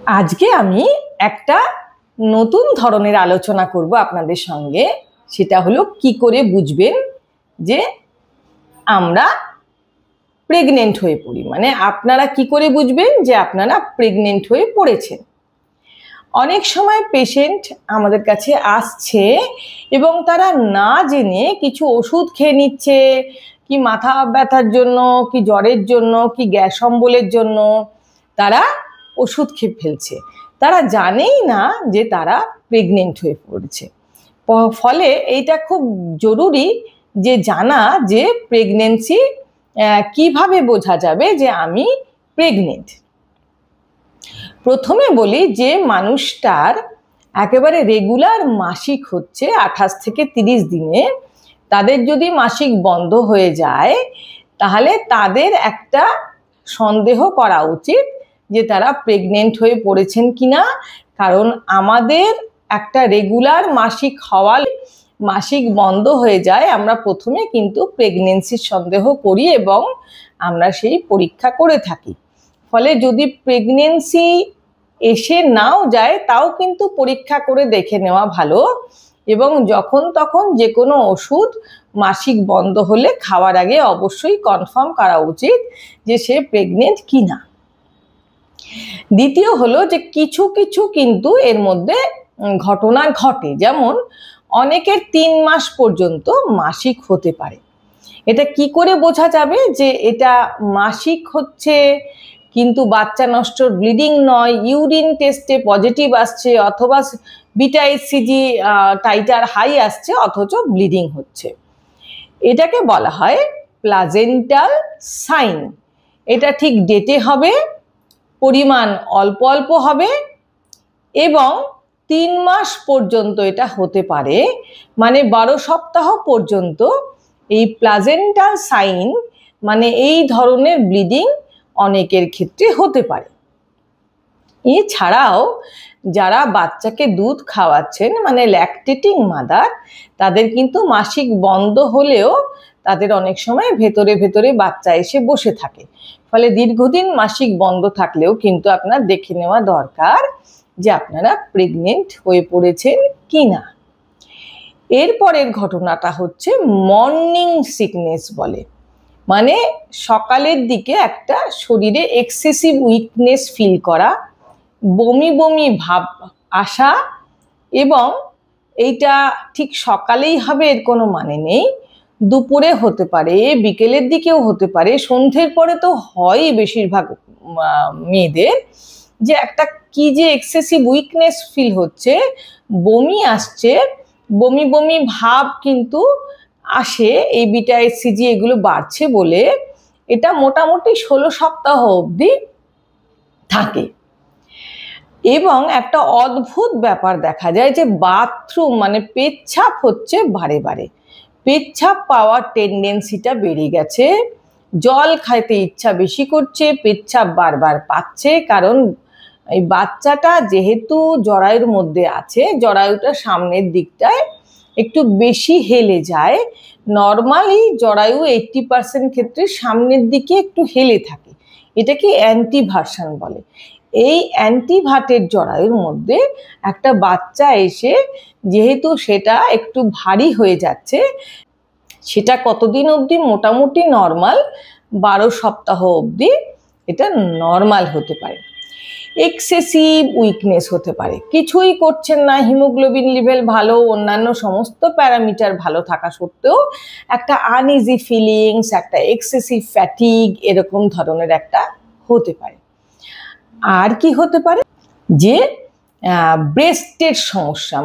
আজকে আমি একটা নতুন ধরনের আলোচনা করব আপনাদের সঙ্গে। সেটা হলো কি করে বুঝবেন যে আমরা প্রেগনেন্ট হয়ে পড়ি, মানে আপনারা কি করে বুঝবেন যে আপনারা প্রেগনেন্ট হয়ে পড়েছেন। অনেক সময় পেশেন্ট আমাদের কাছে আসছে এবং তারা না জেনে কিছু ওষুধ খেয়ে নিচ্ছে, কি মাথা ব্যথার জন্য, কি জ্বরের জন্য, কি গ্যাস অম্বলের জন্য তারা ওষুধ খেয়ে ফেলছে। তারা জানেই না যে তারা প্রেগনেন্ট হয়ে পড়েছে। ফলে এইটা খুব জরুরি যে জানা যে প্রেগনেন্সি কিভাবে বোঝা যাবে যে আমি প্রেগনেন্ট। প্রথমে বলি যে মানুষটার একেবারে রেগুলার মাসিক হচ্ছে 28 থেকে 30 দিনে, তাদের যদি মাসিক বন্ধ হয়ে যায় তাহলে তাদের একটা সন্দেহ করা উচিত যে তারা প্রেগনেন্ট হয়ে পড়েছেন কিনা। কারণ আমাদের একটা রেগুলার মাসিক হওয়া, মাসিক বন্ধ হয়ে যায়, আমরা প্রথমে কিন্তু প্রেগনেন্সির সন্দেহ করি এবং আমরা সেই পরীক্ষা করে থাকি। ফলে যদি প্রেগনেন্সি এসে নাও যায় তাও কিন্তু পরীক্ষা করে দেখে নেওয়া ভালো, এবং যখন তখন যে কোনো ওষুধ মাসিক বন্ধ হলে খাওয়ার আগে অবশ্যই কনফার্ম করা উচিত যে সে প্রেগনেন্ট কিনা। দ্বিতীয় হলো যে কিছু কিছু কিন্তু এর মধ্যে ঘটনা ঘটে, যেমন অনেকের 3 মাস পর্যন্ত মাসিক হতে পারে। এটা কি করে বোঝা যাবে যে এটা মাসিক হচ্ছে কিন্তু বাচ্চা নষ্টর ব্লিডিং নয়, ইউরিন টেস্টে পজিটিভ আসছে অথবা বিটা এইচসিজি টাইটার হাই আসছে অথচ ব্লিডিং হচ্ছে? এটাকে বলা হয় প্লাজেন্টাল সাইন। এটা ঠিক ডেটে হবে, পরিমাণ অল্প অল্প হবে এবং 3 মাস পর্যন্ত এটা হতে পারে, মানে 12 সপ্তাহ পর্যন্ত এই প্লাজেন্টাল সাইন মানে এই ধরনের ব্লিডিং অনেকের ক্ষেত্রে হতে পারে। এছাড়াও যারা বাচ্চাকে দুধ খাওয়াচ্ছেন মানে ল্যাকটেটিং মাদার, তাদের কিন্তু মাসিক বন্ধ হলেও তাদের অনেক সময় ভেতরে ভেতরে বাচ্চা এসে বসে থাকে। ফলে দীর্ঘদিন মাসিক বন্ধ থাকলেও কিন্তু আপনার দেখে নেওয়া দরকার যে আপনারা প্রেগনেন্ট হয়ে পড়েছেন কি না। এরপরের ঘটনাটা হচ্ছে মর্নিং সিকনেস বলে, মানে সকালের দিকে একটা শরীরে এক্সেসিভ উইকনেস ফিল করা, বমি বমি ভাব আসা, এবং এইটা ঠিক সকালেই হবে এর কোনো মানে নেই, দুপুরে হতে পারে, বিকেলের দিকেও হতে পারে, সন্ধ্যের পরে তো হয়ই বেশিরভাগ মেয়েদের, যে একটা কি যে এক্সেসিভ উইকনেস ফিল হচ্ছে, বমি আসছে, বমি বমি ভাব কিন্তু আসে, এই বিটা এইচসিজি এগুলো বাড়ছে বলে এটা মোটামুটি 16 সপ্তাহ অবধি থাকে। এবং একটা অদ্ভুত ব্যাপার দেখা যায় যে বাথরুম মানে পেচ্ছাপ হচ্ছে বারে বারে, পেচ্ছাপ পাওয়ার টেন্ডেন্সিটা বেড়ে গেছে, জল খাইতে ইচ্ছা বেশি করছে, পেচ্ছাপ বারবার পাচ্ছে, কারণ এই বাচ্চাটা যেহেতু জরায়ুর মধ্যে আছে, জরায়ুটা সামনের দিকটায় একটু বেশি হেলে যায়। নর্মালি জরায়ু 80% ক্ষেত্রে সামনের দিকে একটু হেলে থাকে, এটাকে অ্যান্টিভার্সন বলে। এই অ্যান্টিভার্টের জরায়ুর মধ্যে একটা বাচ্চা এসে যেহেতু সেটা একটু ভারী হয়ে যাচ্ছে, সেটা কতদিন অবধি মোটামুটি নর্মাল 12 সপ্তাহ অবধি এটা নর্মাল হতে পারে। এক্সেসিভ উইকনেস হতে পারে, কিছুই করছেন না, হিমোগ্লোবিন লেভেল ভালো, অন্যান্য সমস্ত প্যারামিটার ভালো থাকা সত্ত্বেও একটা আনইজি ফিলিংস, একটা এক্সেসিভ ফ্যাটিগ এরকম ধরনের একটা হতে পারে। আর কি হতে পারে যে ব্রেস্টের সমস্যা,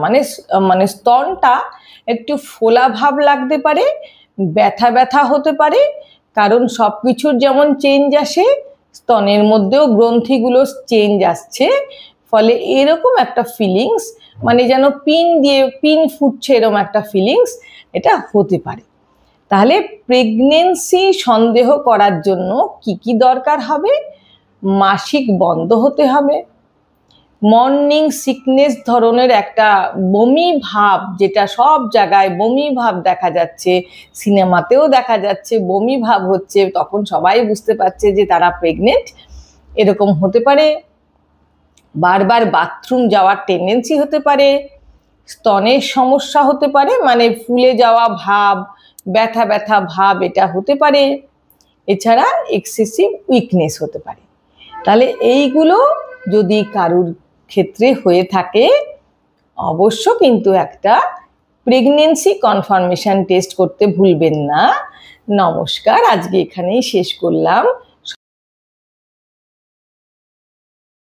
মানে স্তনটা একটু ফোলা ভাব লাগতে পারে, ব্যথা ব্যথা হতে পারে, কারণ সব কিছুর যেমন চেঞ্জ আসে স্তনের মধ্যেও গ্রন্থিগুলো চেঞ্জ আসছে, ফলে এরকম একটা ফিলিংস, মানে যেন পিন দিয়ে পিন ফুটছে এরকম একটা ফিলিংস এটা হতে পারে। তাহলে প্রেগনেন্সি সন্দেহ করার জন্য কি কি দরকার হবে? মাসিক বন্ধ হতে হবে, মর্নিং সিকনেস ধরনের একটা বমি ভাব, যেটা সব জায়গায় বমি ভাব দেখা যাচ্ছে, সিনেমাতেও দেখা যাচ্ছে বমি ভাব হচ্ছে, তখন সবাই বুঝতে পারছে যে তারা প্রেগনেন্ট, এরকম হতে পারে। বারবার বাথরুম যাওয়ার টেন্ডেন্সি হতে পারে, স্তনের সমস্যা হতে পারে, মানে ফুলে যাওয়া ভাব, ব্যথা ব্যথা ভাব এটা হতে পারে, এছাড়া এক্সেসিভ উইকনেস হতে পারে। তাহলে এইগুলো যদি কারুর ক্ষেত্রে হয়ে থাকে, অবশ্য কিন্তু একটা প্রেগনেন্সি কনফার্মেশন টেস্ট করতে ভুলবেন না। নমস্কার, আজকে এখানেই শেষ করলাম।